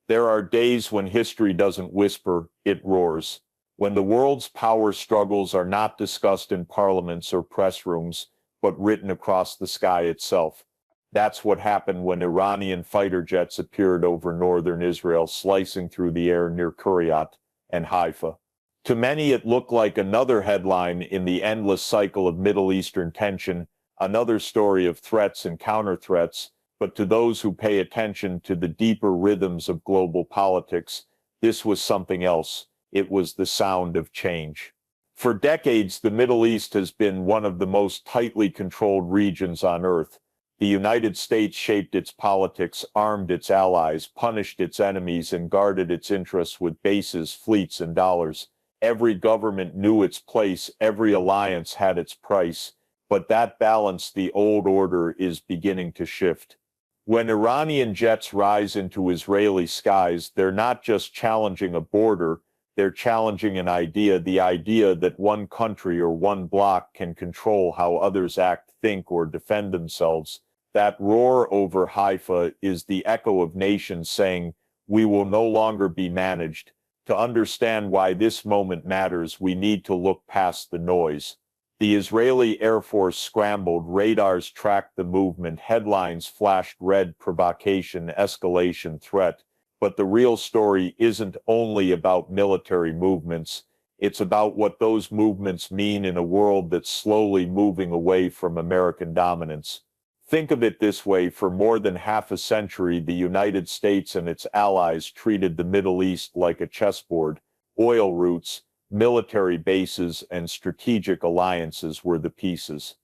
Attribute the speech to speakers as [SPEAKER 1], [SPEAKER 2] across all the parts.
[SPEAKER 1] There are days when history doesn't whisper, it roars. When the world's power struggles are not discussed in parliaments or press rooms, but written across the sky itself. That's what happened when Iranian fighter jets appeared over northern Israel, slicing through the air near Kiryat and Haifa. To many, it looked like another headline in the endless cycle of Middle Eastern tension, another story of threats and counter-threats, but to those who pay attention to the deeper rhythms of global politics, this was something else. It was the sound of change. For decades, the Middle East has been one of the most tightly controlled regions on Earth. The United States shaped its politics, armed its allies, punished its enemies, and guarded its interests with bases, fleets, and dollars. Every government knew its place, every alliance had its price, but that balance, the old order, is beginning to shift. When Iranian jets rise into Israeli skies, they're not just challenging a border, they're challenging an idea, the idea that one country or one bloc can control how others act, think, or defend themselves. That roar over Haifa is the echo of nations saying, "We will no longer be managed." To understand why this moment matters, we need to look past the noise. The Israeli Air Force scrambled, radars tracked the movement, headlines flashed red: provocation, escalation, threat. But the real story isn't only about military movements, it's about what those movements mean in a world that's slowly moving away from American dominance. Think of it this way: for more than half a century, the United States and its allies treated the Middle East like a chessboard. Oil routes, military bases, and strategic alliances were the pieces.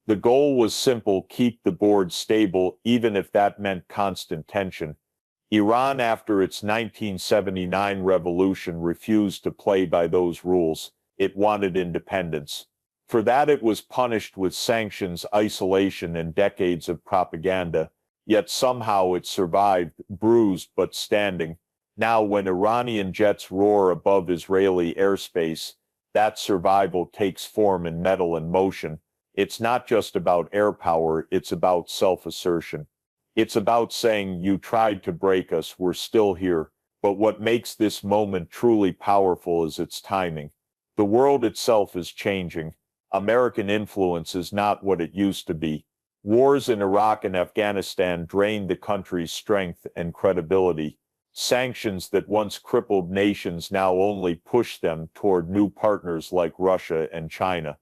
[SPEAKER 1] The goal was simple: keep the board stable, even if that meant constant tension. Iran, after its 1979 revolution, refused to play by those rules. It wanted independence. For that, it was punished with sanctions, isolation, and decades of propaganda. Yet somehow it survived, bruised but standing. Now, when Iranian jets roar above Israeli airspace, that survival takes form in metal and motion. It's not just about air power, it's about self-assertion. It's about saying, "You tried to break us, we're still here." But what makes this moment truly powerful is its timing. The world itself is changing. American influence is not what it used to be. Wars in Iraq and Afghanistan drained the country's strength and credibility. Sanctions that once crippled nations now only push them toward new partners like Russia and China.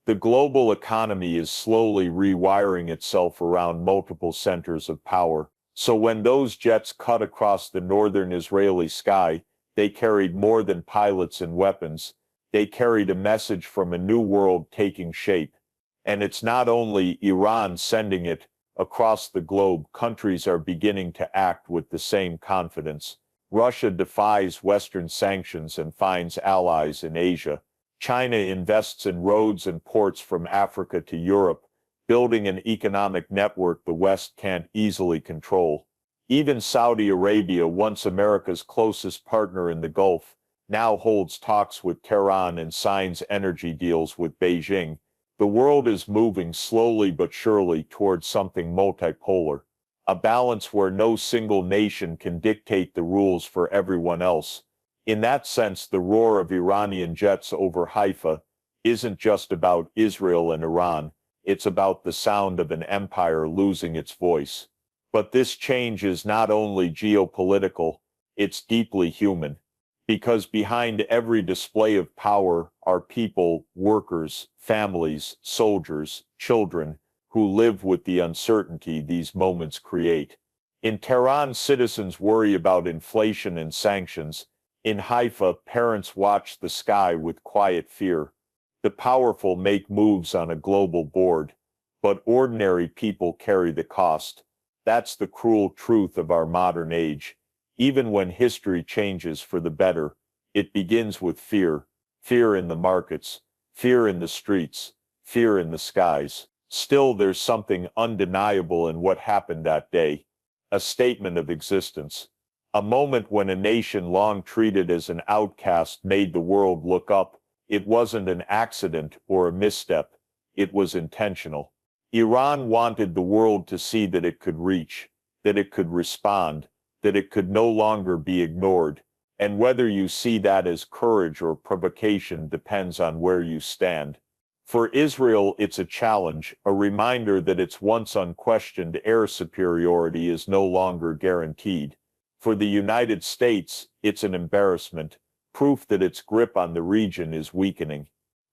[SPEAKER 1] The global economy is slowly rewiring itself around multiple centers of power. So when those jets cut across the northern Israeli sky, they carried more than pilots and weapons. They carried a message from a new world taking shape. And it's not only Iran sending it. Across the globe, countries are beginning to act with the same confidence. Russia defies Western sanctions and finds allies in Asia. China invests in roads and ports from Africa to Europe, building an economic network the West can't easily control. Even Saudi Arabia, once America's closest partner in the Gulf, now holds talks with Tehran and signs energy deals with Beijing. The world is moving slowly but surely towards something multipolar, a balance where no single nation can dictate the rules for everyone else. In that sense, the roar of Iranian jets over Haifa isn't just about Israel and Iran, it's about the sound of an empire losing its voice. But this change is not only geopolitical, it's deeply human. Because behind every display of power are people, workers, families, soldiers, children, who live with the uncertainty these moments create. In Tehran, citizens worry about inflation and sanctions. In Haifa, parents watch the sky with quiet fear. The powerful make moves on a global board, but ordinary people carry the cost. That's the cruel truth of our modern age. Even when history changes for the better, it begins with fear. Fear in the markets, fear in the streets, fear in the skies. Still, there's something undeniable in what happened that day. A statement of existence. A moment when a nation long treated as an outcast made the world look up. It wasn't an accident or a misstep. It was intentional. Iran wanted the world to see that it could reach, that it could respond, that it could no longer be ignored. And whether you see that as courage or provocation depends on where you stand. For Israel, it's a challenge, a reminder that its once unquestioned air superiority is no longer guaranteed. For the United States, it's an embarrassment, proof that its grip on the region is weakening.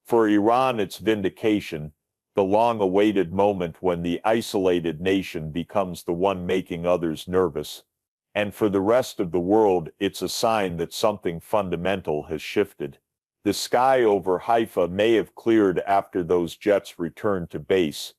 [SPEAKER 1] For Iran, it's vindication, the long-awaited moment when the isolated nation becomes the one making others nervous. And for the rest of the world, it's a sign that something fundamental has shifted. The sky over Haifa may have cleared after those jets returned to base.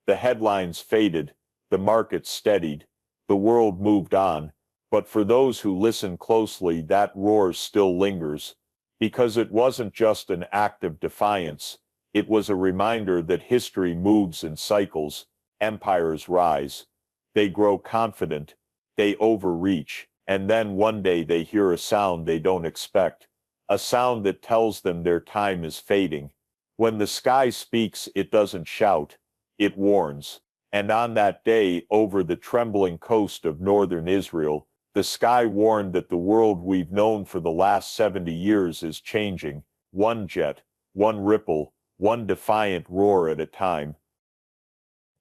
[SPEAKER 1] The headlines faded, the market steadied, the world moved on. But for those who listen closely, that roar still lingers. Because it wasn't just an act of defiance, it was a reminder that history moves in cycles, empires rise. They grow confident, they overreach, and then one day they hear a sound they don't expect. A sound that tells them their time is fading. When the sky speaks, it doesn't shout, it warns. And on that day, over the trembling coast of northern Israel, the sky warned that the world we've known for the last 70 years is changing, one jet, one ripple, one defiant roar at a time.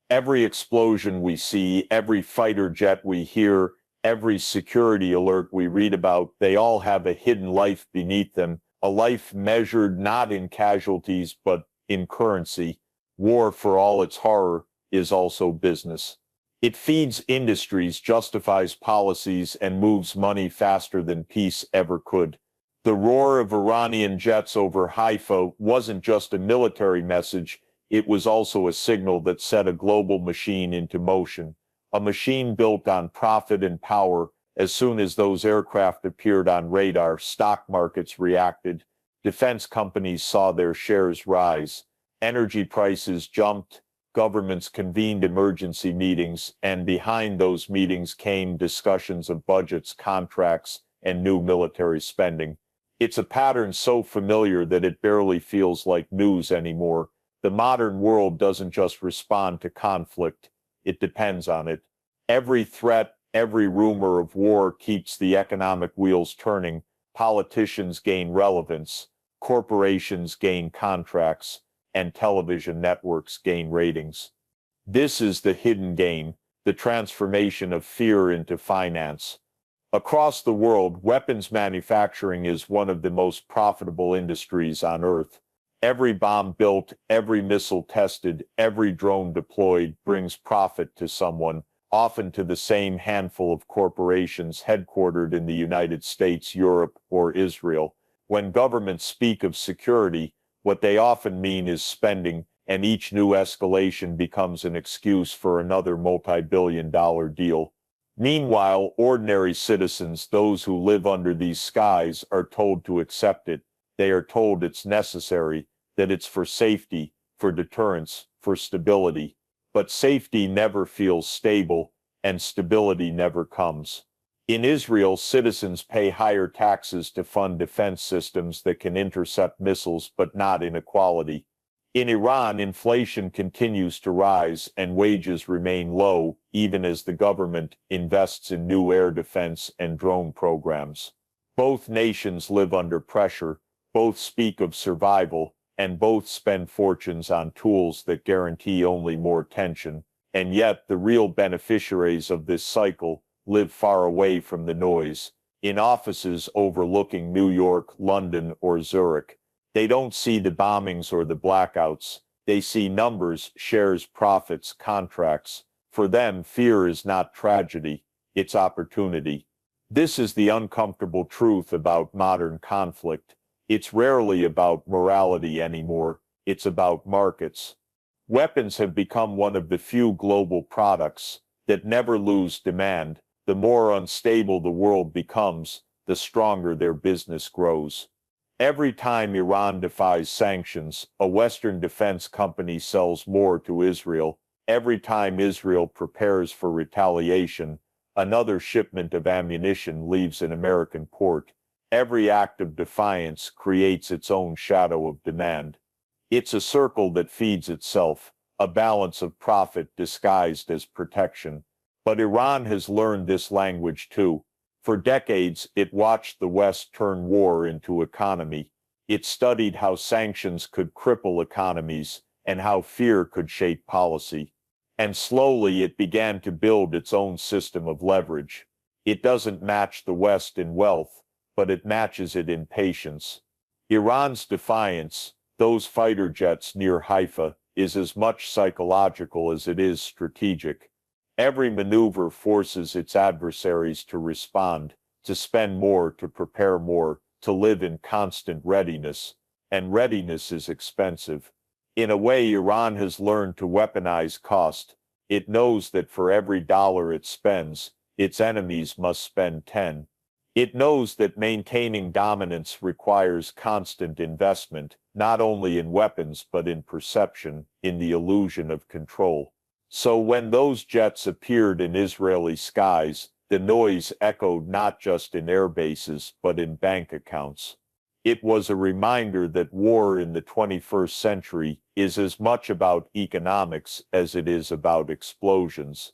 [SPEAKER 1] Every explosion we see, every fighter jet we hear, every security alert we read about, they all have a hidden life beneath them, a life measured not in casualties but in currency. War, for all its horror, is also business. It feeds industries, justifies policies, and moves money faster than peace ever could. The roar of Iranian jets over Haifa wasn't just a military message, it was also a signal that set a global machine into motion. A machine built on profit and power. As soon as those aircraft appeared on radar, stock markets reacted. Defense companies saw their shares rise. Energy prices jumped. Governments convened emergency meetings, and behind those meetings came discussions of budgets, contracts, and new military spending. It's a pattern so familiar that it barely feels like news anymore. The modern world doesn't just respond to conflict, it depends on it. Every threat, every rumor of war keeps the economic wheels turning. Politicians gain relevance, corporations gain contracts, and television networks gain ratings. This is the hidden game, the transformation of fear into finance. Across the world, weapons manufacturing is one of the most profitable industries on Earth. Every bomb built, every missile tested, every drone deployed brings profit to someone, often to the same handful of corporations headquartered in the United States, Europe, or Israel. When governments speak of security, what they often mean is spending, and each new escalation becomes an excuse for another multi-billion-dollar deal. Meanwhile, ordinary citizens, those who live under these skies, are told to accept it. They are told it's necessary, that it's for safety, for deterrence, for stability. But safety never feels stable, and stability never comes. In Israel, citizens pay higher taxes to fund defense systems that can intercept missiles, but not inequality. In Iran, inflation continues to rise and wages remain low, even as the government invests in new air defense and drone programs. Both nations live under pressure, both speak of survival, and both spend fortunes on tools that guarantee only more tension. And yet, the real beneficiaries of this cycle live far away from the noise, in offices overlooking New York, London, or Zurich. They don't see the bombings or the blackouts. They see numbers, shares, profits, contracts. For them, fear is not tragedy, it's opportunity. This is the uncomfortable truth about modern conflict. It's rarely about morality anymore, it's about markets. Weapons have become one of the few global products that never lose demand. The more unstable the world becomes, the stronger their business grows. Every time Iran defies sanctions, a Western defense company sells more to Israel. Every time Israel prepares for retaliation, another shipment of ammunition leaves an American port. Every act of defiance creates its own shadow of demand. It's a circle that feeds itself, a balance of profit disguised as protection. But Iran has learned this language too. For decades, it watched the West turn war into economy. It studied how sanctions could cripple economies and how fear could shape policy. And slowly it began to build its own system of leverage. It doesn't match the West in wealth, but it matches it in patience. Iran's defiance, those fighter jets near Haifa, is as much psychological as it is strategic. Every maneuver forces its adversaries to respond, to spend more, to prepare more, to live in constant readiness, and readiness is expensive. In a way, Iran has learned to weaponize cost. It knows that for every dollar it spends, its enemies must spend 10. It knows that maintaining dominance requires constant investment, not only in weapons but in perception, in the illusion of control. So when those jets appeared in Israeli skies, the noise echoed not just in air bases but in bank accounts. It was a reminder that war in the 21st century is as much about economics as it is about explosions.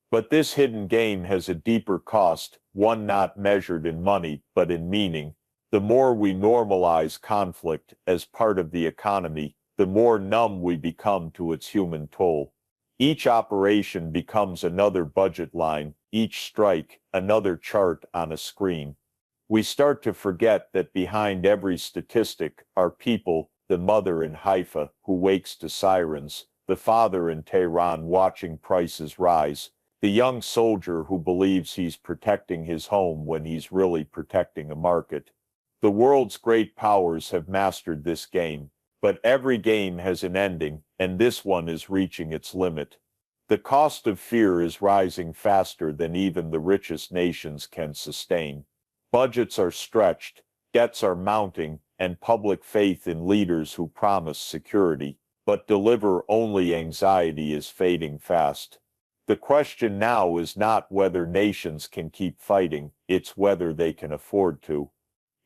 [SPEAKER 1] But this hidden game has a deeper cost, one not measured in money but in meaning. The more we normalize conflict as part of the economy, the more numb we become to its human toll. Each operation becomes another budget line, each strike another chart on a screen. We start to forget that behind every statistic are people, the mother in Haifa who wakes to sirens, the father in Tehran watching prices rise, the young soldier who believes he's protecting his home when he's really protecting a market. The world's great powers have mastered this game, but every game has an ending, and this one is reaching its limit. The cost of fear is rising faster than even the richest nations can sustain. Budgets are stretched, debts are mounting, and public faith in leaders who promise security, but deliver only anxiety is fading fast. The question now is not whether nations can keep fighting, it's whether they can afford to.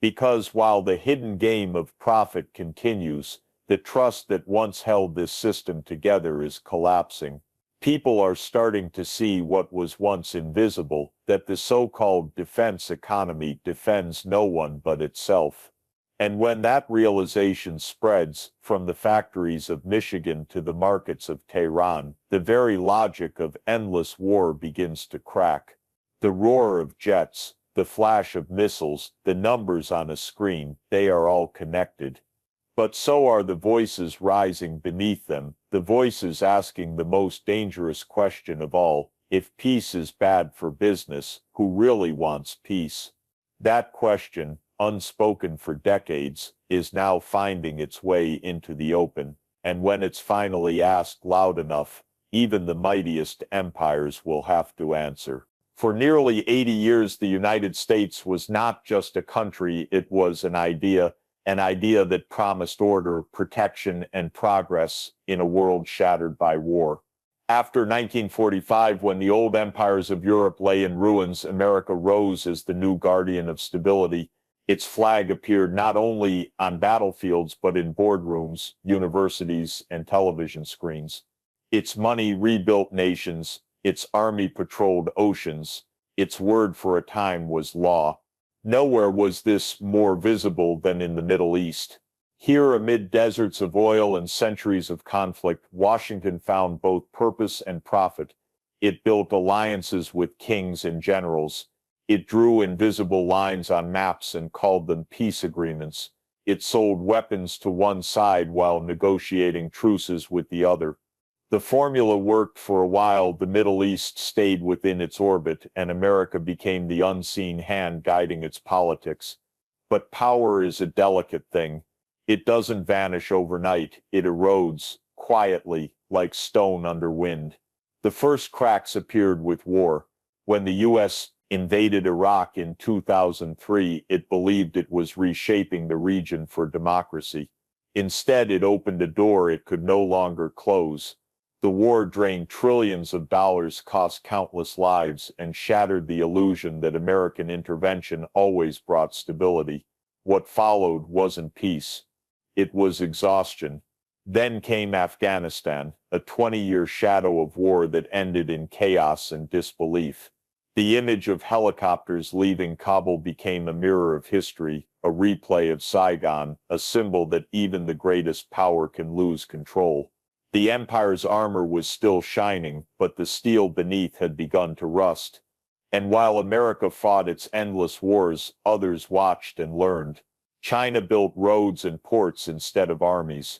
[SPEAKER 1] Because while the hidden game of profit continues, the trust that once held this system together is collapsing. People are starting to see what was once invisible, that the so-called defense economy defends no one but itself. And when that realization spreads, from the factories of Michigan to the markets of Tehran, the very logic of endless war begins to crack. The roar of jets, the flash of missiles, the numbers on a screen, they are all connected. But so are the voices rising beneath them, the voices asking the most dangerous question of all: if peace is bad for business, who really wants peace? That question, unspoken for decades, is now finding its way into the open, and when it's finally asked loud enough, even the mightiest empires will have to answer. For nearly 80 years, the United States was not just a country, it was an idea that promised order, protection, and progress in a world shattered by war. After 1945, when the old empires of Europe lay in ruins, America rose as the new guardian of stability. Its flag appeared not only on battlefields but in boardrooms, universities, and television screens. Its money rebuilt nations, its army patrolled oceans, its word for a time was law. Nowhere was this more visible than in the Middle East. Here, amid deserts of oil and centuries of conflict, Washington found both purpose and profit. It built alliances with kings and generals. It drew invisible lines on maps and called them peace agreements. It sold weapons to one side while negotiating truces with the other. The formula worked for a while. The Middle East stayed within its orbit, and America became the unseen hand guiding its politics. But power is a delicate thing. It doesn't vanish overnight. It erodes, quietly, like stone under wind. The first cracks appeared with war. When the U.S. invaded Iraq in 2003, it believed it was reshaping the region for democracy. Instead, it opened a door it could no longer close. The war drained trillions of dollars, cost countless lives, and shattered the illusion that American intervention always brought stability. What followed wasn't peace. It was exhaustion. Then came Afghanistan, a 20-year shadow of war that ended in chaos and disbelief. The image of helicopters leaving Kabul became a mirror of history, a replay of Saigon, a symbol that even the greatest power can lose control. The empire's armor was still shining, but the steel beneath had begun to rust. And while America fought its endless wars, others watched and learned. China built roads and ports instead of armies.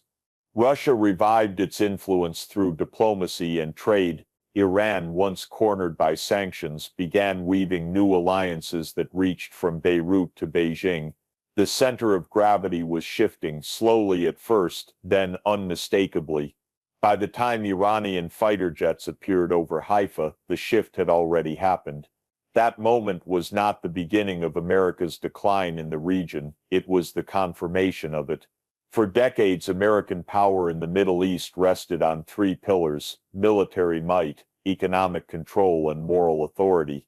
[SPEAKER 1] Russia revived its influence through diplomacy and trade. Iran, once cornered by sanctions, began weaving new alliances that reached from Beirut to Beijing. The center of gravity was shifting, slowly at first, then unmistakably. By the time Iranian fighter jets appeared over Haifa, the shift had already happened. That moment was not the beginning of America's decline in the region, it was the confirmation of it. For decades, American power in the Middle East rested on three pillars: military might, economic control, and moral authority.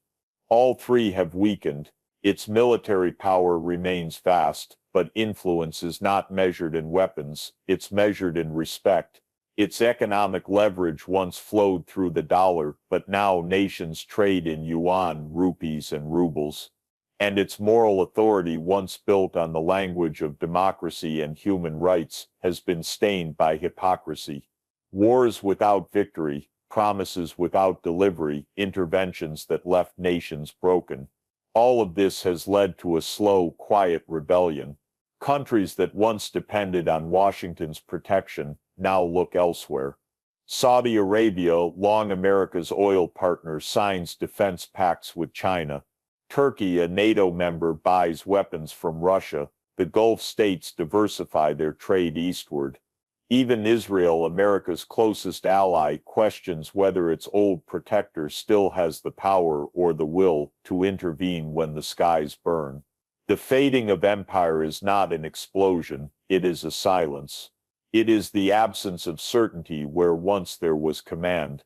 [SPEAKER 1] All three have weakened. Its military power remains vast, but influence is not measured in weapons, it's measured in respect. Its economic leverage once flowed through the dollar, but now nations trade in yuan, rupees, and rubles. And its moral authority, once built on the language of democracy and human rights, has been stained by hypocrisy. Wars without victory, promises without delivery, interventions that left nations broken. All of this has led to a slow, quiet rebellion. Countries that once depended on Washington's protection now look elsewhere. Saudi Arabia, long America's oil partner, signs defense pacts with China. Turkey, a NATO member, buys weapons from Russia. The Gulf states diversify their trade eastward. Even Israel, America's closest ally, questions whether its old protector still has the power or the will to intervene when the skies burn. The fading of empire is not an explosion, it is a silence. It is the absence of certainty where once there was command.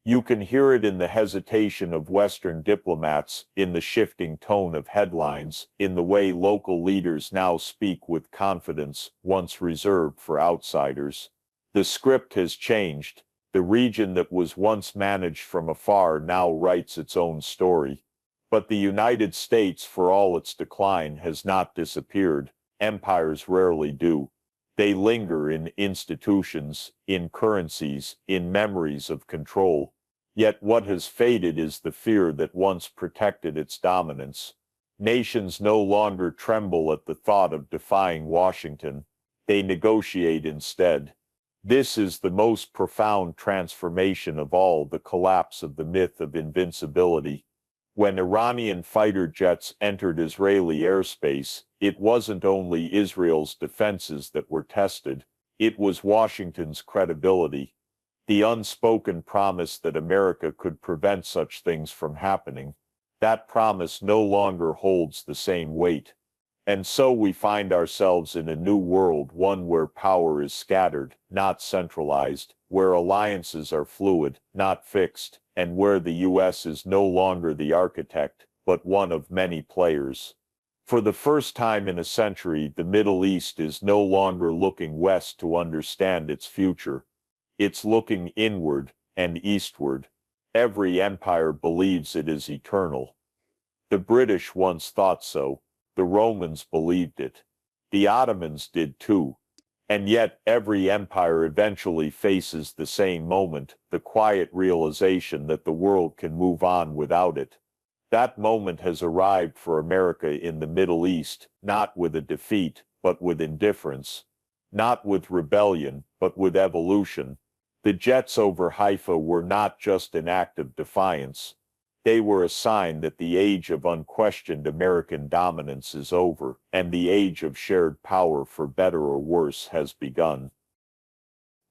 [SPEAKER 1] You can hear it in the hesitation of Western diplomats, in the shifting tone of headlines, in the way local leaders now speak with confidence, once reserved for outsiders. The script has changed. The region that was once managed from afar now writes its own story. But the United States, for all its decline, has not disappeared. Empires rarely do. They linger in institutions, in currencies, in memories of control. Yet what has faded is the fear that once protected its dominance. Nations no longer tremble at the thought of defying Washington. They negotiate instead. This is the most profound transformation of all, the collapse of the myth of invincibility. When Iranian fighter jets entered Israeli airspace, it wasn't only Israel's defenses that were tested, it was Washington's credibility. The unspoken promise that America could prevent such things from happening. That promise no longer holds the same weight. And so we find ourselves in a new world, one where power is scattered, not centralized, where alliances are fluid, not fixed, and where the U.S. is no longer the architect, but one of many players. For the first time in a century, the Middle East is no longer looking west to understand its future. It's looking inward and eastward. Every empire believes it is eternal. The British once thought so. The Romans believed it. The Ottomans did too. And yet every empire eventually faces the same moment, the quiet realization that the world can move on without it. That moment has arrived for America in the Middle East, not with a defeat, but with indifference. Not with rebellion, but with evolution. The jets over Haifa were not just an act of defiance. They were a sign that the age of unquestioned American dominance is over, and the age of shared power, for better or worse, has begun.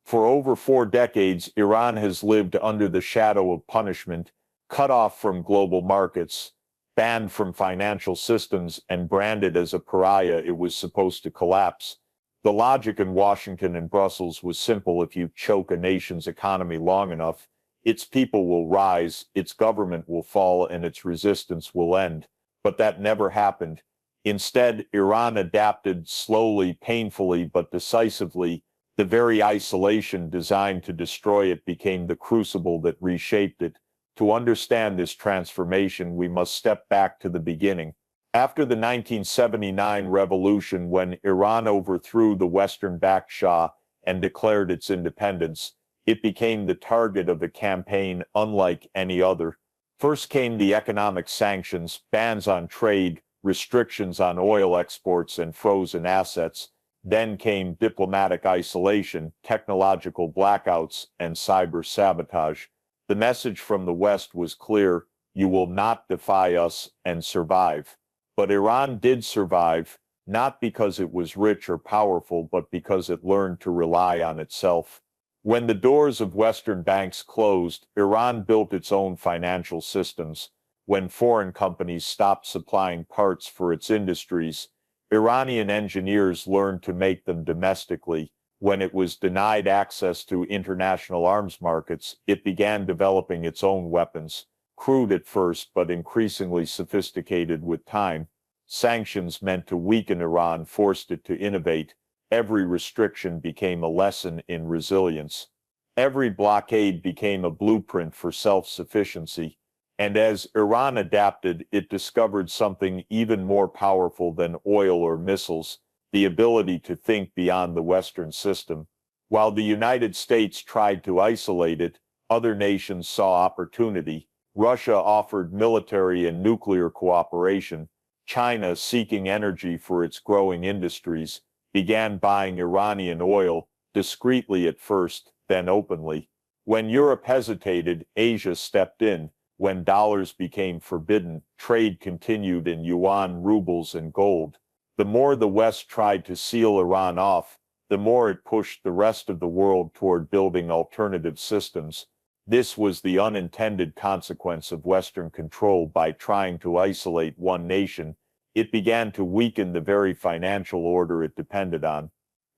[SPEAKER 1] For over 4 decades, Iran has lived under the shadow of punishment, cut off from global markets, banned from financial systems, and branded as a pariah it was supposed to collapse. The logic in Washington and Brussels was simple: if you choke a nation's economy long enough, its people will rise, its government will fall, and its resistance will end. But that never happened. Instead, Iran adapted slowly, painfully, but decisively. The very isolation designed to destroy it became the crucible that reshaped it. To understand this transformation, we must step back to the beginning. After the 1979 revolution, when Iran overthrew the Western-backed Shah and declared its independence, it became the target of a campaign unlike any other. First came the economic sanctions, bans on trade, restrictions on oil exports and frozen assets. Then came diplomatic isolation, technological blackouts, and cyber sabotage. The message from the West was clear: you will not defy us and survive. But Iran did survive, not because it was rich or powerful, but because it learned to rely on itself. When the doors of Western banks closed, Iran built its own financial systems. When foreign companies stopped supplying parts for its industries, Iranian engineers learned to make them domestically. When it was denied access to international arms markets, it began developing its own weapons, crude at first but increasingly sophisticated with time. Sanctions meant to weaken Iran forced it to innovate. Every restriction became a lesson in resilience. Every blockade became a blueprint for self-sufficiency. And as Iran adapted, it discovered something even more powerful than oil or missiles: the ability to think beyond the Western system. While the United States tried to isolate it, other nations saw opportunity. Russia offered military and nuclear cooperation. China, seeking energy for its growing industries, began buying Iranian oil, discreetly at first, then openly. When Europe hesitated, Asia stepped in. When dollars became forbidden, trade continued in yuan, rubles, and gold. The more the West tried to seal Iran off, the more it pushed the rest of the world toward building alternative systems. This was the unintended consequence of Western control. By trying to isolate one nation, it began to weaken the very financial order it depended on.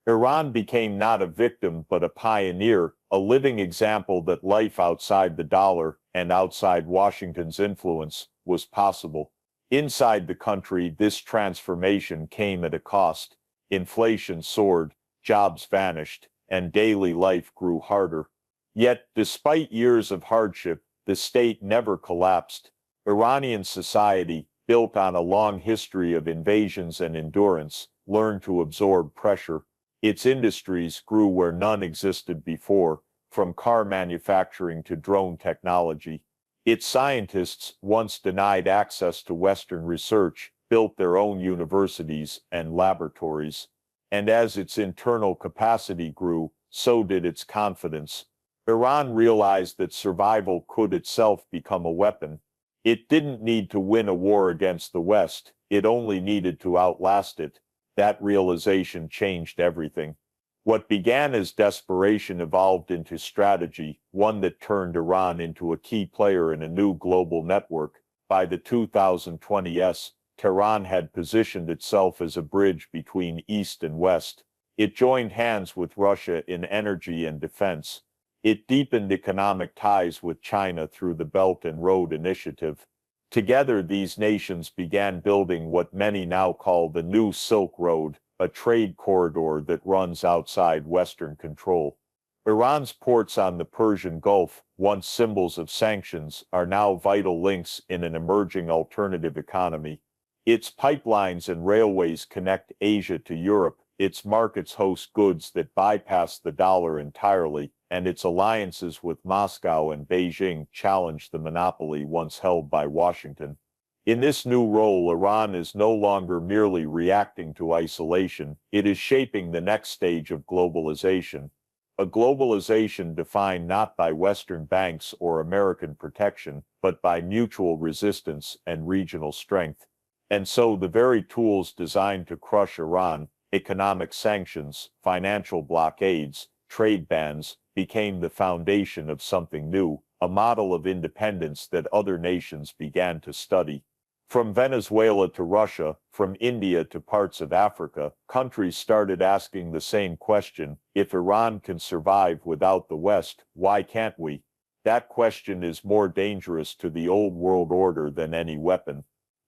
[SPEAKER 1] Iran became not a victim but a pioneer, a living example that life outside the dollar and outside Washington's influence was possible. Inside the country, this transformation came at a cost. Inflation soared, jobs vanished, and daily life grew harder. Yet, despite years of hardship, the state never collapsed. Iranian society, built on a long history of invasions and endurance, learned to absorb pressure. Its industries grew where none existed before, from car manufacturing to drone technology. Its scientists, once denied access to Western research, built their own universities and laboratories. And as its internal capacity grew, so did its confidence. Iran realized that survival could itself become a weapon. It didn't need to win a war against the West, it only needed to outlast it. That realization changed everything. What began as desperation evolved into strategy, one that turned Iran into a key player in a new global network. By the 2020s, Tehran had positioned itself as a bridge between East and West. It joined hands with Russia in energy and defense. It deepened economic ties with China through the Belt and Road Initiative. Together, these nations began building what many now call the New Silk Road, a trade corridor that runs outside Western control. Iran's ports on the Persian Gulf, once symbols of sanctions, are now vital links in an emerging alternative economy. Its pipelines and railways connect Asia to Europe, its markets host goods that bypass the dollar entirely, and its alliances with Moscow and Beijing challenge the monopoly once held by Washington. In this new role, Iran is no longer merely reacting to isolation, it is shaping the next stage of globalization. A globalization defined not by Western banks or American protection, but by mutual resistance and regional strength. And so the very tools designed to crush Iran, economic sanctions, financial blockades, trade bans, became the foundation of something new, a model of independence that other nations began to study. From Venezuela to Russia, from India to parts of Africa, countries started asking the same question: if Iran can survive without the West, why can't we? That question is more dangerous to the old world order than any weapon.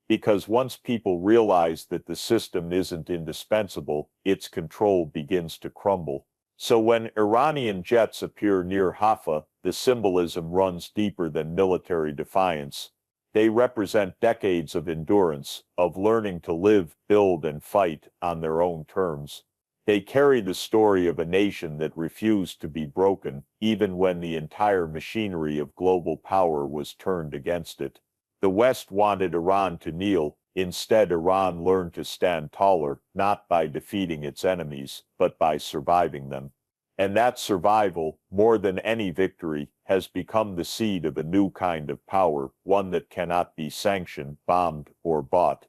[SPEAKER 1] Because once people realize that the system isn't indispensable, its control begins to crumble. So when Iranian jets appear near Haifa, the symbolism runs deeper than military defiance. They represent decades of endurance, of learning to live, build, and fight on their own terms. They carry the story of a nation that refused to be broken, even when the entire machinery of global power was turned against it. The West wanted Iran to kneel. Instead, Iran learned to stand taller, not by defeating its enemies, but by surviving them. And that survival, more than any victory, has become the seed of a new kind of power, one that cannot be sanctioned, bombed, or bought.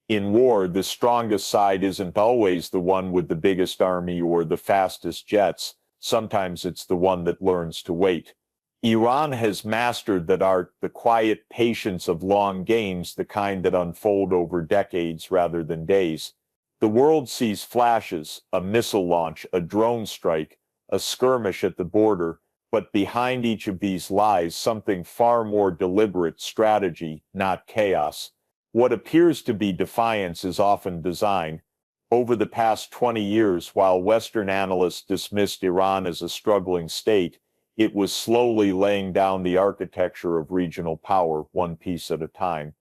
[SPEAKER 1] In war, the strongest side isn't always the one with the biggest army or the fastest jets. Sometimes it's the one that learns to wait. Iran has mastered that art, the quiet patience of long games, the kind that unfold over decades rather than days. The world sees flashes, a missile launch, a drone strike, a skirmish at the border, but behind each of these lies something far more deliberate: strategy, not chaos. What appears to be defiance is often design. Over the past 20 years, while Western analysts dismissed Iran as a struggling state, it was slowly laying down the architecture of regional power, one piece at a time.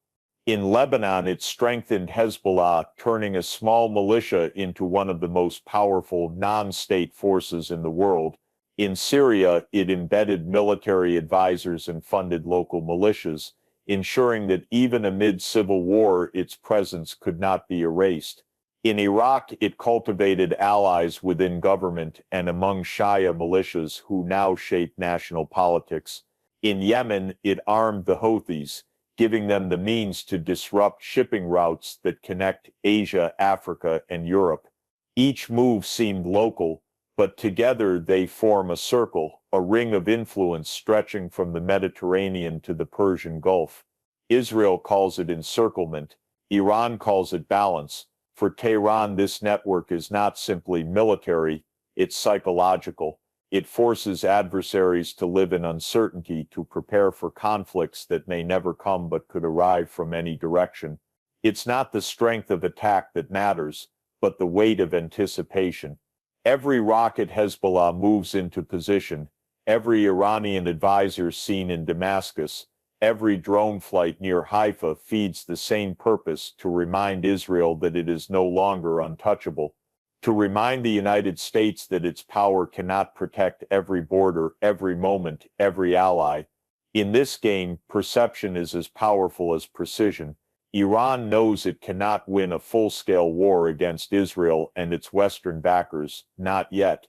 [SPEAKER 1] In Lebanon, it strengthened Hezbollah, turning a small militia into one of the most powerful non-state forces in the world. In Syria, it embedded military advisors and funded local militias, ensuring that even amid civil war, its presence could not be erased. In Iraq, it cultivated allies within government and among Shia militias who now shape national politics. In Yemen, it armed the Houthis, giving them the means to disrupt shipping routes that connect Asia, Africa, and Europe. Each move seemed local, but together they form a circle, a ring of influence stretching from the Mediterranean to the Persian Gulf. Israel calls it encirclement. Iran calls it balance. For Tehran, this network is not simply military, it's psychological. It forces adversaries to live in uncertainty, to prepare for conflicts that may never come but could arrive from any direction. It's not the strength of attack that matters, but the weight of anticipation. Every rocket Hezbollah moves into position, every Iranian advisor seen in Damascus, every drone flight near Haifa feeds the same purpose: to remind Israel that it is no longer untouchable, to remind the United States that its power cannot protect every border, every moment, every ally. In this game, perception is as powerful as precision. Iran knows it cannot win a full-scale war against Israel and its Western backers, not yet.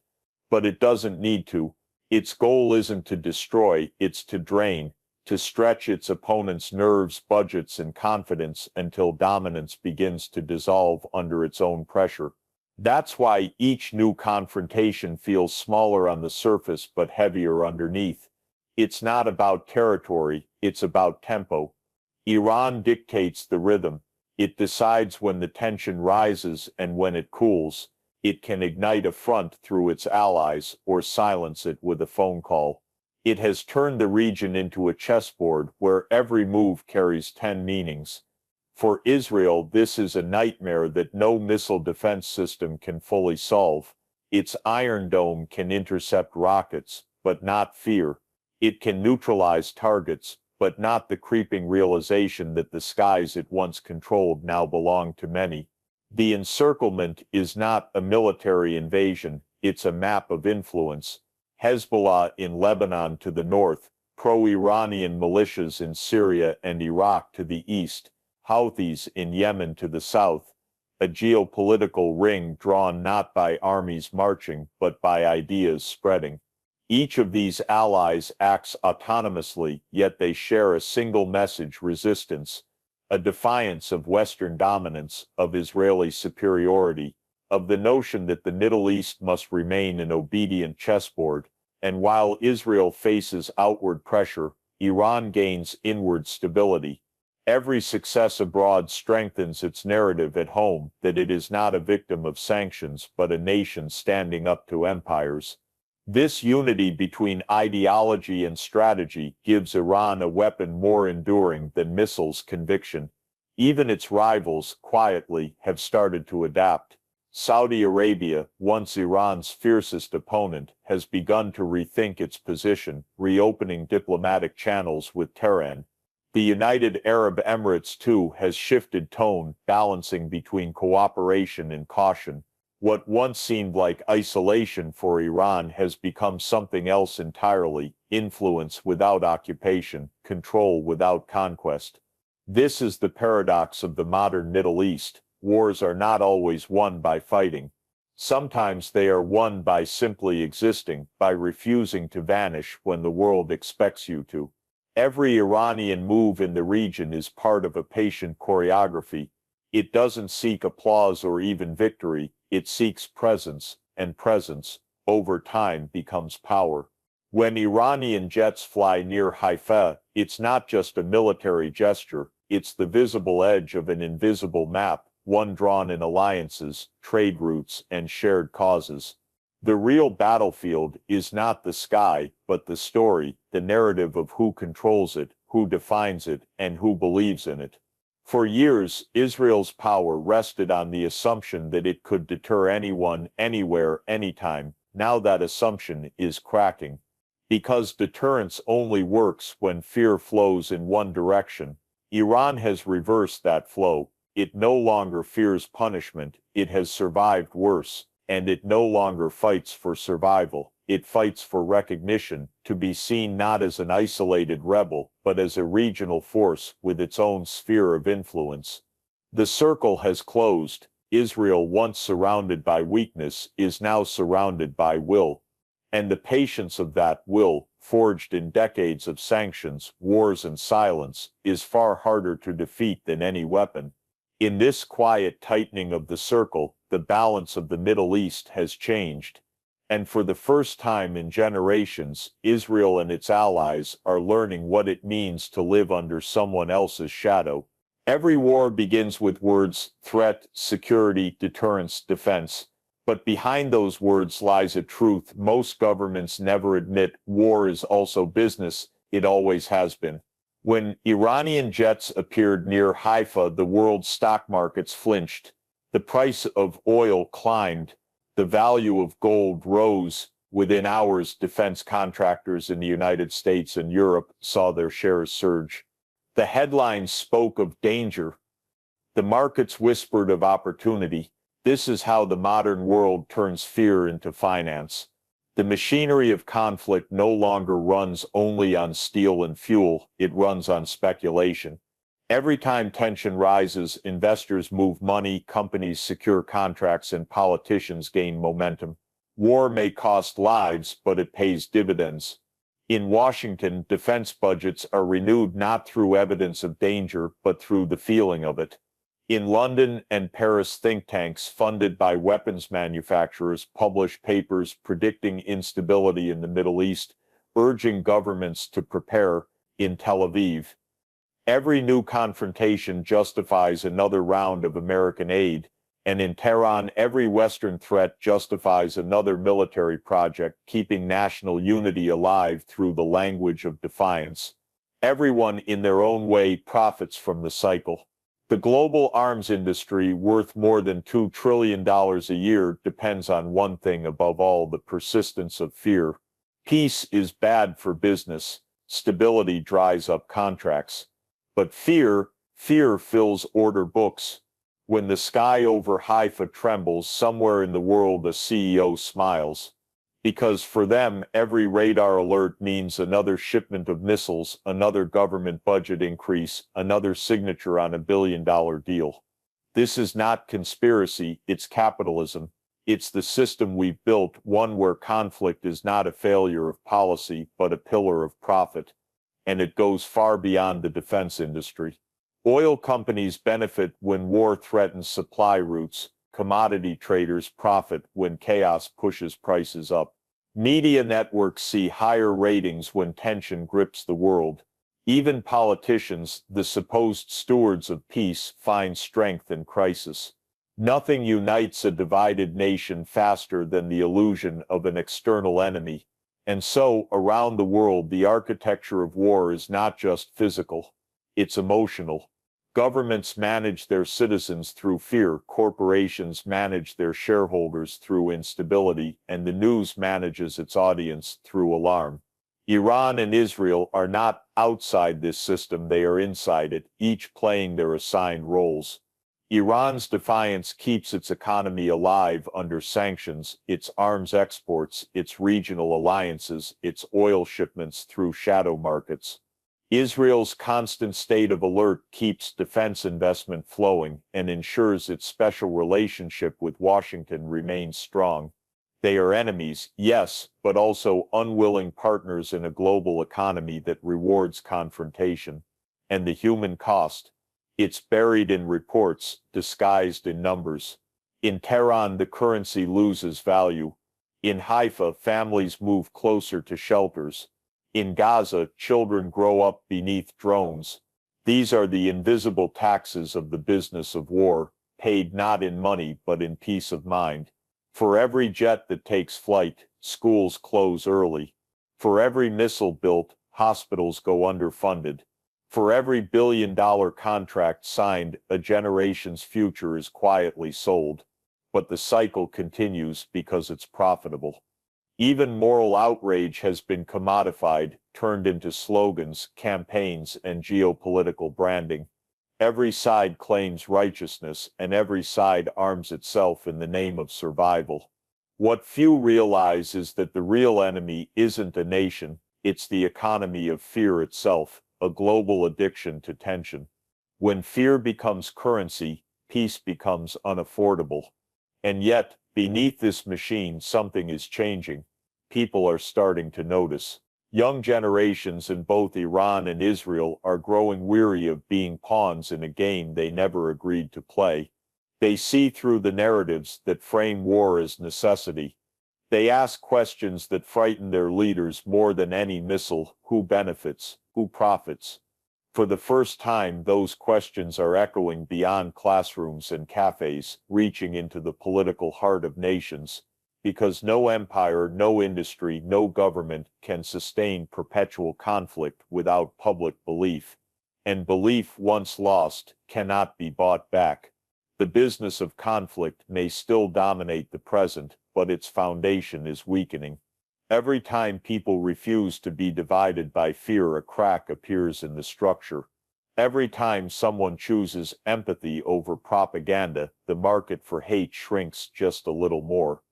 [SPEAKER 1] But it doesn't need to. Its goal isn't to destroy, it's to drain, to stretch its opponents' nerves, budgets, and confidence until dominance begins to dissolve under its own pressure. That's why each new confrontation feels smaller on the surface but heavier underneath. It's not about territory, it's about tempo. Iran dictates the rhythm. It decides when the tension rises and when it cools. It can ignite a front through its allies or silence it with a phone call. It has turned the region into a chessboard where every move carries 10 meanings. For Israel, this is a nightmare that no missile defense system can fully solve. Its Iron Dome can intercept rockets, but not fear. It can neutralize targets, but not the creeping realization that the skies it once controlled now belong to many. The encirclement is not a military invasion, it's a map of influence. Hezbollah in Lebanon to the north, pro-Iranian militias in Syria and Iraq to the east, Houthis in Yemen to the south, a geopolitical ring drawn not by armies marching but by ideas spreading. Each of these allies acts autonomously, yet they share a single message: resistance, a defiance of Western dominance, of Israeli superiority, of the notion that the Middle East must remain an obedient chessboard. And while Israel faces outward pressure, Iran gains inward stability. Every success abroad strengthens its narrative at home that it is not a victim of sanctions but a nation standing up to empires. This unity between ideology and strategy gives Iran a weapon more enduring than missiles: conviction. Even its rivals, quietly, have started to adapt. Saudi Arabia, once Iran's fiercest opponent, has begun to rethink its position, reopening diplomatic channels with Tehran. The United Arab Emirates, too, has shifted tone, balancing between cooperation and caution. What once seemed like isolation for Iran has become something else entirely: influence without occupation, control without conquest. This is the paradox of the modern Middle East. Wars are not always won by fighting. Sometimes they are won by simply existing, by refusing to vanish when the world expects you to. Every Iranian move in the region is part of a patient choreography. It doesn't seek applause or even victory, it seeks presence, and presence, over time, becomes power. When Iranian jets fly near Haifa, it's not just a military gesture, it's the visible edge of an invisible map, one drawn in alliances, trade routes, and shared causes. The real battlefield is not the sky, but the story, the narrative of who controls it, who defines it, and who believes in it. For years, Israel's power rested on the assumption that it could deter anyone, anywhere, anytime. Now that assumption is cracking. Because deterrence only works when fear flows in one direction, Iran has reversed that flow. It no longer fears punishment, it has survived worse, and it no longer fights for survival. It fights for recognition, to be seen not as an isolated rebel, but as a regional force with its own sphere of influence. The circle has closed. Israel, once surrounded by weakness, is now surrounded by will. And the patience of that will, forged in decades of sanctions, wars, and silence, is far harder to defeat than any weapon. In this quiet tightening of the circle, the balance of the Middle East has changed. And for the first time in generations, Israel and its allies are learning what it means to live under someone else's shadow. Every war begins with words: threat, security, deterrence, defense. But behind those words lies a truth most governments never admit: war is also business, it always has been. When Iranian jets appeared near Haifa, the world's stock markets flinched. The price of oil climbed. The value of gold rose. Within hours, defense contractors in the United States and Europe saw their shares surge. The headlines spoke of danger. The markets whispered of opportunity. This is how the modern world turns fear into finance. The machinery of conflict no longer runs only on steel and fuel, it runs on speculation. Every time tension rises, investors move money, companies secure contracts, and politicians gain momentum. War may cost lives, but it pays dividends. In Washington, defense budgets are renewed not through evidence of danger, but through the feeling of it. In London and Paris, think tanks funded by weapons manufacturers publish papers predicting instability in the Middle East, urging governments to prepare. In Tel Aviv, every new confrontation justifies another round of American aid, and in Tehran, every Western threat justifies another military project, keeping national unity alive through the language of defiance. Everyone in their own way profits from the cycle. The global arms industry, worth more than $2 trillion a year, depends on one thing above all: the persistence of fear. Peace is bad for business. Stability dries up contracts. But fear fills order books. When the sky over Haifa trembles, somewhere in the world a CEO smiles. Because for them, every radar alert means another shipment of missiles, another government budget increase, another signature on $1 billion deal. This is not conspiracy, it's capitalism. It's the system we've built, one where conflict is not a failure of policy, but a pillar of profit. And it goes far beyond the defense industry. Oil companies benefit when war threatens supply routes. Commodity traders profit when chaos pushes prices up. Media networks see higher ratings when tension grips the world. Even politicians, the supposed stewards of peace, find strength in crisis. Nothing unites a divided nation faster than the illusion of an external enemy. And so, around the world, the architecture of war is not just physical, it's emotional. Governments manage their citizens through fear, corporations manage their shareholders through instability, and the news manages its audience through alarm. Iran and Israel are not outside this system, they are inside it, each playing their assigned roles. Iran's defiance keeps its economy alive under sanctions, its arms exports, its regional alliances, its oil shipments through shadow markets. Israel's constant state of alert keeps defense investment flowing and ensures its special relationship with Washington remains strong. They are enemies, yes, but also unwilling partners in a global economy that rewards confrontation. And the human cost? It's buried in reports, disguised in numbers. In Tehran, the currency loses value. In Haifa, families move closer to shelters. In Gaza, children grow up beneath drones. These are the invisible taxes of the business of war, paid not in money but in peace of mind. For every jet that takes flight, schools close early. For every missile built, hospitals go underfunded. For every billion-dollar contract signed, a generation's future is quietly sold. But the cycle continues because it's profitable. Even moral outrage has been commodified, turned into slogans, campaigns, and geopolitical branding. Every side claims righteousness, and every side arms itself in the name of survival. What few realize is that the real enemy isn't a nation, it's the economy of fear itself, a global addiction to tension. When fear becomes currency, peace becomes unaffordable. And yet, beneath this machine, something is changing. People are starting to notice. Young generations in both Iran and Israel are growing weary of being pawns in a game they never agreed to play. They see through the narratives that frame war as necessity. They ask questions that frighten their leaders more than any missile: who benefits, who profits? For the first time, those questions are echoing beyond classrooms and cafes, reaching into the political heart of nations. Because no empire, no industry, no government can sustain perpetual conflict without public belief. And belief, once lost, cannot be bought back. The business of conflict may still dominate the present, but its foundation is weakening. Every time people refuse to be divided by fear, a crack appears in the structure. Every time someone chooses empathy over propaganda, the market for hate shrinks just a little more.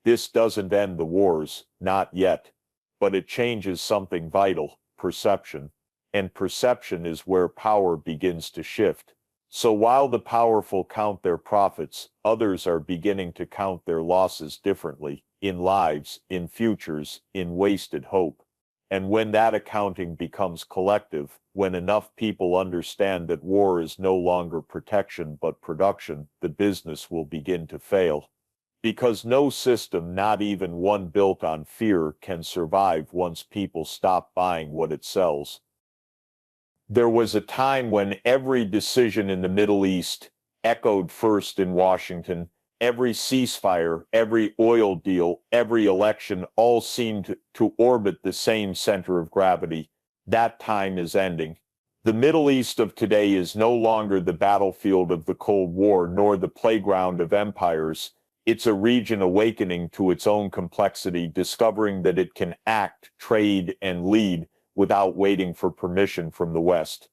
[SPEAKER 1] This doesn't end the wars, not yet. But it changes something vital: perception. And perception is where power begins to shift. So while the powerful count their profits, others are beginning to count their losses differently, in lives, in futures, in wasted hope. And when that accounting becomes collective, when enough people understand that war is no longer protection but production, the business will begin to fail. Because no system, not even one built on fear, can survive once people stop buying what it sells. There was a time when every decision in the Middle East echoed first in Washington. Every ceasefire, every oil deal, every election all seemed to orbit the same center of gravity. That time is ending. The Middle East of today is no longer the battlefield of the Cold War nor the playground of empires. It's a region awakening to its own complexity, discovering that it can act, trade, and lead without waiting for permission from the West.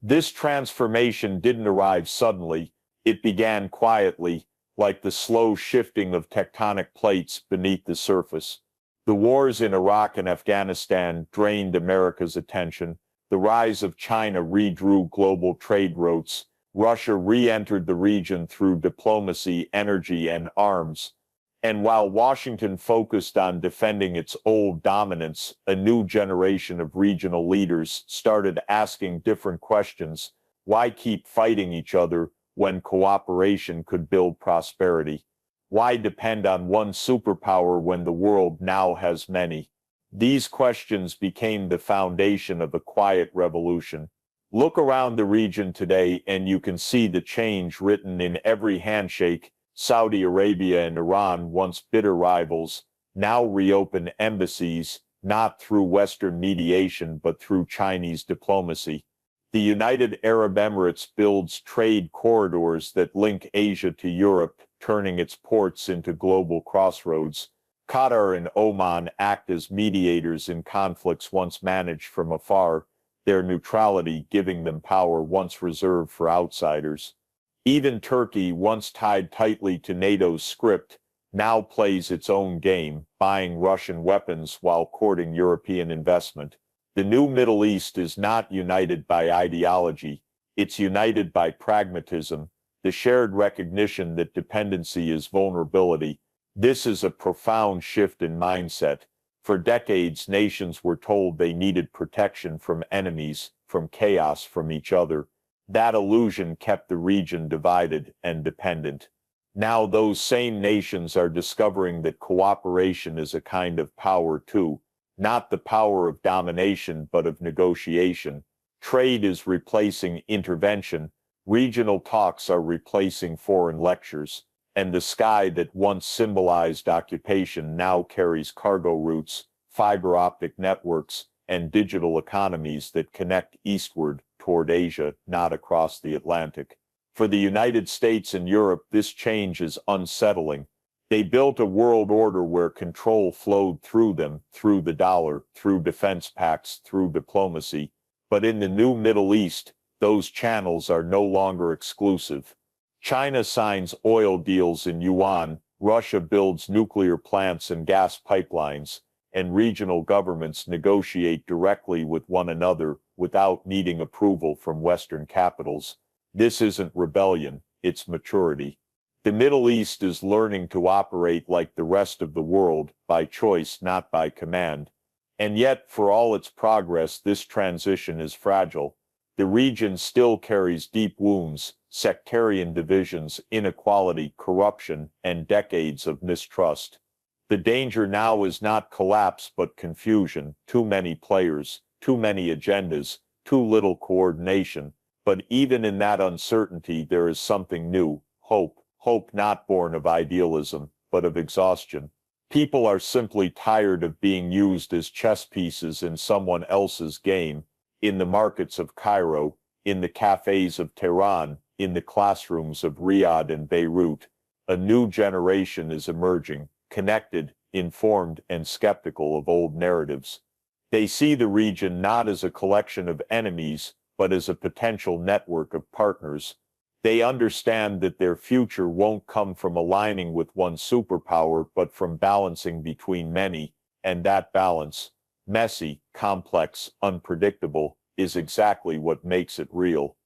[SPEAKER 1] This transformation didn't arrive suddenly. It began quietly, like the slow shifting of tectonic plates beneath the surface. The wars in Iraq and Afghanistan drained America's attention. The rise of China redrew global trade routes. Russia re-entered the region through diplomacy, energy, and arms. And while Washington focused on defending its old dominance, a new generation of regional leaders started asking different questions. Why keep fighting each other when cooperation could build prosperity? Why depend on one superpower when the world now has many? These questions became the foundation of a quiet revolution. Look around the region today and you can see the change written in every handshake. Saudi Arabia and Iran, once bitter rivals, now reopen embassies, not through Western mediation but through Chinese diplomacy. The United Arab Emirates builds trade corridors that link Asia to Europe, turning its ports into global crossroads. Qatar and Oman act as mediators in conflicts once managed from afar, their neutrality giving them power once reserved for outsiders. Even Turkey, once tied tightly to NATO's script, now plays its own game, buying Russian weapons while courting European investment. The new Middle East is not united by ideology, it's united by pragmatism, the shared recognition that dependency is vulnerability. This is a profound shift in mindset. For decades, nations were told they needed protection from enemies, from chaos, from each other. That illusion kept the region divided and dependent. Now those same nations are discovering that cooperation is a kind of power too. Not the power of domination, but of negotiation. Trade is replacing intervention, regional talks are replacing foreign lectures, and the sky that once symbolized occupation now carries cargo routes, fiber optic networks, and digital economies that connect eastward toward Asia, not across the Atlantic. For the United States and Europe, this change is unsettling. They built a world order where control flowed through them, through the dollar, through defense pacts, through diplomacy. But in the new Middle East, those channels are no longer exclusive. China signs oil deals in yuan, Russia builds nuclear plants and gas pipelines, and regional governments negotiate directly with one another without needing approval from Western capitals. This isn't rebellion, it's maturity. The Middle East is learning to operate like the rest of the world, by choice, not by command. And yet, for all its progress, this transition is fragile. The region still carries deep wounds, sectarian divisions, inequality, corruption, and decades of mistrust. The danger now is not collapse but confusion, too many players, too many agendas, too little coordination. But even in that uncertainty there is something new, hope. Hope not born of idealism, but of exhaustion. People are simply tired of being used as chess pieces in someone else's game, in the markets of Cairo, in the cafes of Tehran, in the classrooms of Riyadh and Beirut. A new generation is emerging, connected, informed, and skeptical of old narratives. They see the region not as a collection of enemies, but as a potential network of partners. They understand that their future won't come from aligning with one superpower but from balancing between many, and that balance, messy, complex, unpredictable, is exactly what makes it real.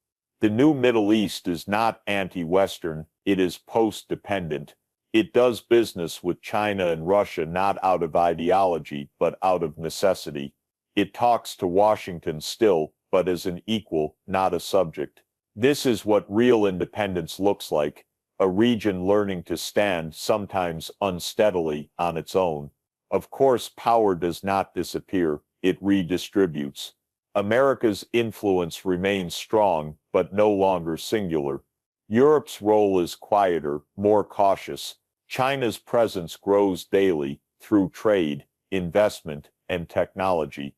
[SPEAKER 1] The new Middle East is not anti-Western, it is post-dependent. It does business with China and Russia not out of ideology but out of necessity. It talks to Washington still, but as an equal, not a subject. This is what real independence looks like, a region learning to stand, sometimes unsteadily, on its own. Of course, power does not disappear, it redistributes. America's influence remains strong, but no longer singular. Europe's role is quieter, more cautious. China's presence grows daily, through trade, investment, and technology.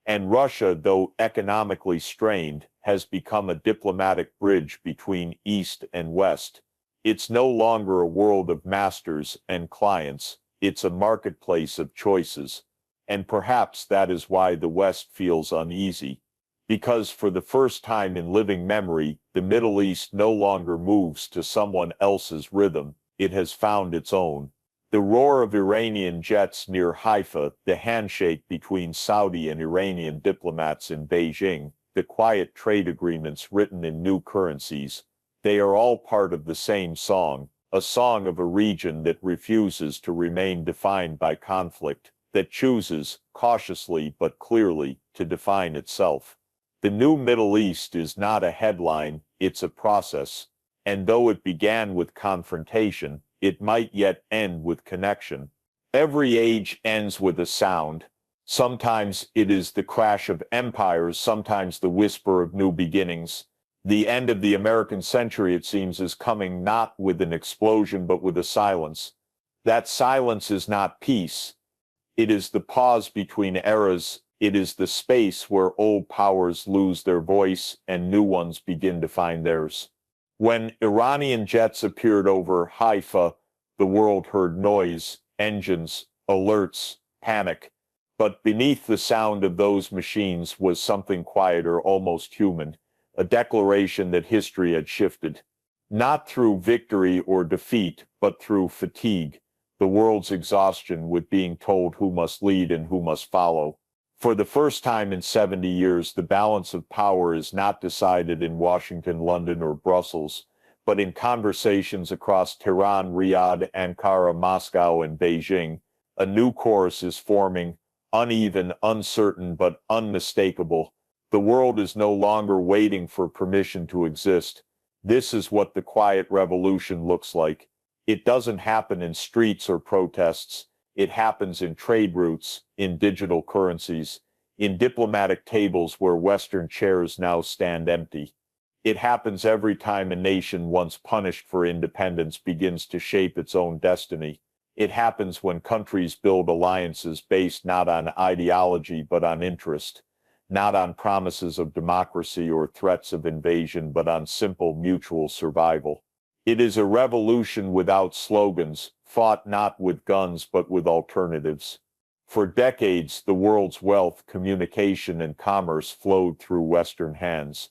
[SPEAKER 1] And Russia, though economically strained, has become a diplomatic bridge between East and West. It's no longer a world of masters and clients, it's a marketplace of choices. And perhaps that is why the West feels uneasy. Because for the first time in living memory, the Middle East no longer moves to someone else's rhythm, it has found its own. The roar of Iranian jets near Haifa, the handshake between Saudi and Iranian diplomats in Beijing, the quiet trade agreements written in new currencies, they are all part of the same song, a song of a region that refuses to remain defined by conflict, that chooses, cautiously but clearly, to define itself. The new Middle East is not a headline, it's a process, and though it began with confrontation, it might yet end with connection. Every age ends with a sound. Sometimes it is the crash of empires, sometimes the whisper of new beginnings. The end of the American century, it seems, is coming not with an explosion but with a silence. That silence is not peace. It is the pause between eras, It is the space where old powers lose their voice and new ones begin to find theirs. When Iranian jets appeared over Haifa, the world heard noise, engines, alerts, panic. But beneath the sound of those machines was something quieter, almost human, a declaration that history had shifted. Not through victory or defeat, but through fatigue, the world's exhaustion with being told who must lead and who must follow. For the first time in 70 years, the balance of power is not decided in Washington, London, or Brussels, but in conversations across Tehran, Riyadh, Ankara, Moscow, and Beijing. A new chorus is forming, uneven, uncertain, but unmistakable. The world is no longer waiting for permission to exist. This is what the quiet revolution looks like. It doesn't happen in streets or protests. It happens in trade routes, in digital currencies, in diplomatic tables where Western chairs now stand empty. It happens every time a nation once punished for independence begins to shape its own destiny. It happens when countries build alliances based not on ideology but on interest, not on promises of democracy or threats of invasion but on simple mutual survival. It is a revolution without slogans, fought not with guns but with alternatives. For decades, the world's wealth, communication, and commerce flowed through Western hands.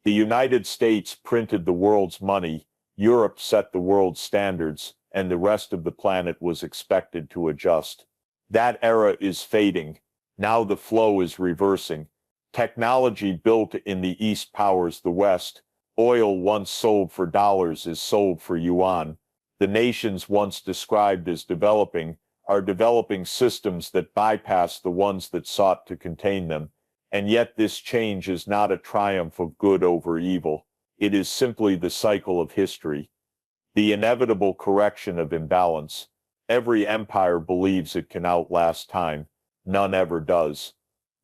[SPEAKER 1] The United States printed the world's money, Europe set the world's standards, and the rest of the planet was expected to adjust. That era is fading. Now the flow is reversing. Technology built in the East powers the West. Oil once sold for dollars is sold for yuan. The nations once described as developing are developing systems that bypass the ones that sought to contain them. And yet this change is not a triumph of good over evil. It is simply the cycle of history, the inevitable correction of imbalance. Every empire believes it can outlast time. None ever does.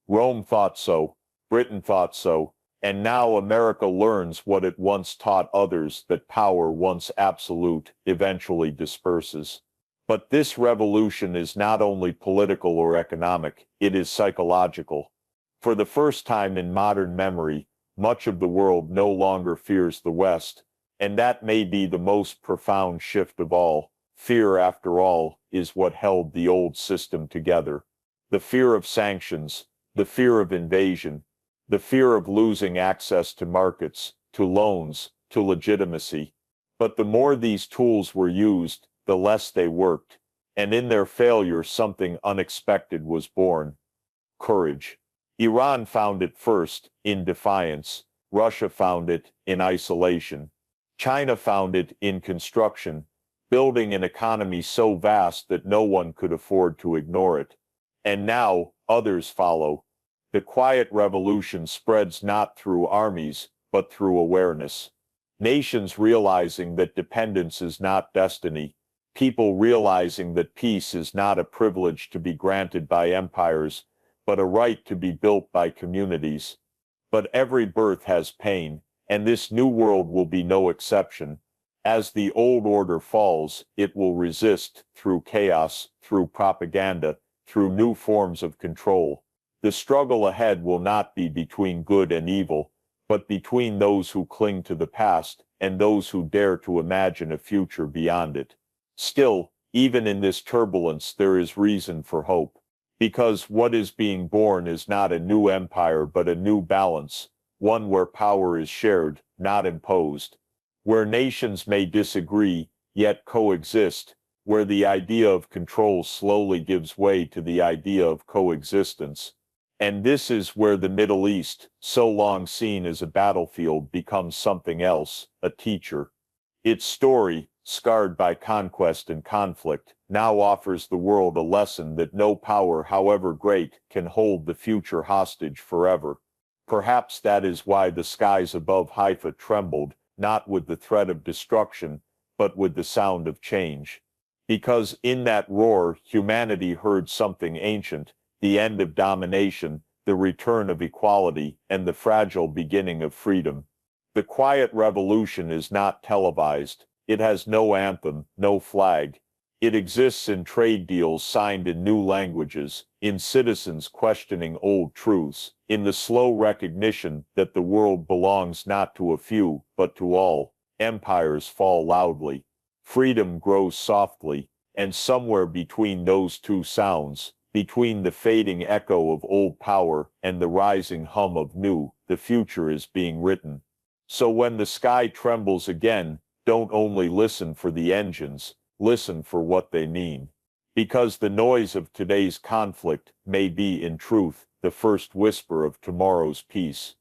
[SPEAKER 1] Rome thought so. Britain thought so. And now America learns what it once taught others, that power, once absolute, eventually disperses. But this revolution is not only political or economic, it is psychological. For the first time in modern memory, much of the world no longer fears the West, and that may be the most profound shift of all. Fear, after all, is what held the old system together. The fear of sanctions, the fear of invasion, the fear of losing access to markets, to loans, to legitimacy. But the more these tools were used, the less they worked, and in their failure something unexpected was born. Courage. Iran found it first, in defiance. Russia found it in isolation. China found it in construction, building an economy so vast that no one could afford to ignore it. And now, others follow. The quiet revolution spreads not through armies, but through awareness. Nations realizing that dependence is not destiny. People realizing that peace is not a privilege to be granted by empires, but a right to be built by communities. But every birth has pain, and this new world will be no exception. As the old order falls, it will resist, through chaos, through propaganda, through new forms of control. The struggle ahead will not be between good and evil, but between those who cling to the past and those who dare to imagine a future beyond it. Still, even in this turbulence there is reason for hope. Because what is being born is not a new empire but a new balance, one where power is shared, not imposed. Where nations may disagree, yet coexist, where the idea of control slowly gives way to the idea of coexistence. And this is where the Middle East, so long seen as a battlefield, becomes something else, a teacher. Its story, scarred by conquest and conflict, now offers the world a lesson that no power, however great, can hold the future hostage forever. Perhaps that is why the skies above Haifa trembled, not with the threat of destruction, but with the sound of change. Because in that roar, humanity heard something ancient, the end of domination, the return of equality, and the fragile beginning of freedom. The quiet revolution is not televised. It has no anthem, no flag. It exists in trade deals signed in new languages, in citizens questioning old truths, in the slow recognition that the world belongs not to a few, but to all. Empires fall loudly. Freedom grows softly, and somewhere between those two sounds, between the fading echo of old power and the rising hum of new, the future is being written. So when the sky trembles again, don't only listen for the engines, listen for what they mean. Because the noise of today's conflict may be, in truth, the first whisper of tomorrow's peace.